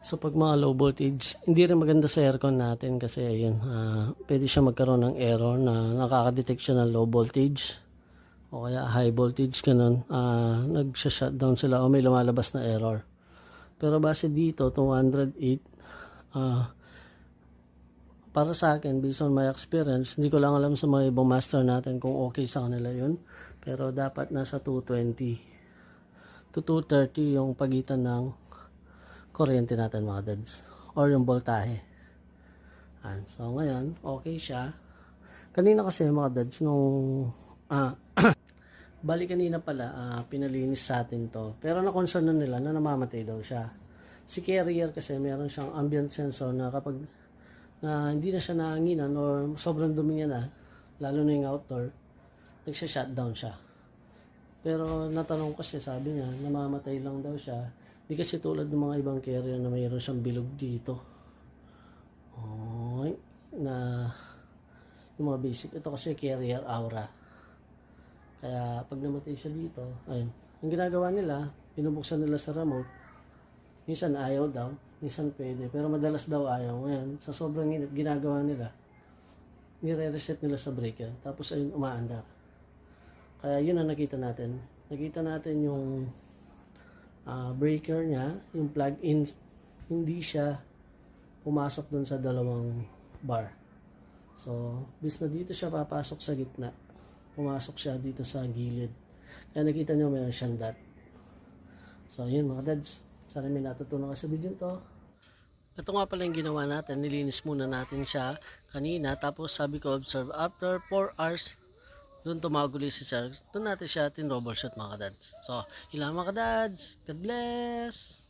So pag mga low voltage, hindi rin maganda sa aircon natin kasi ayun, pwede siya magkaroon ng error na nakaka-detect siya ng low voltage o kaya high voltage ganun. Nag-shutdown sila o may lumalabas na error. Pero base dito, 208, para sa akin, based on my experience, hindi ko lang alam sa mga ibang master natin kung okay sa kanila yun. Pero dapat nasa 220 to 230 yung pagitan ng kuryente natin mga dads. Or yung voltahe. So ngayon, okay siya. Kanina kasi mga dads, nung bali kanina pala, pinalinis sa atin to. Pero na-concern na nila na namamatay daw siya. Si carrier kasi meron siyang ambient sensor na kapag hindi na siya nahanginan or sobrang dumi niya na, lalo na yung outdoor, nagsha-shutdown siya. Pero natanong kasi sabi niya, namamatay lang daw siya. Di kasi tulad ng mga ibang carrier na mayroon siyang bilog dito. Okay. Na yung mga basic. Ito kasi carrier aura. Kaya pag namatay siya dito, ayun. Ang ginagawa nila, pinubuksan nila sa remote. Minsan ayaw daw, minsan pwede. Pero madalas daw ayaw. Ngayon, sa sobrang init, ginagawa nila, nire-reset nila sa breaker. Tapos ayun, umaandar. Kaya yun ang nakita natin. Nakita natin yung breaker niya, yung plug-in, hindi siya pumasok dun sa dalawang bar. So, bis na dito siya papasok sa gitna, pumasok siya dito sa gilid. Kaya nakita nyo mayroon siyang dot. So, yun mga dads. Sana may natutunan ka sa video to. Ito nga pala yung ginawa natin. Nilinis muna natin siya kanina. Tapos sabi ko observe after 4 hours. Doon tumaguli si sir. Doon natin siya tin-troubleshoot mga dads. So, ilang mga dads. God bless!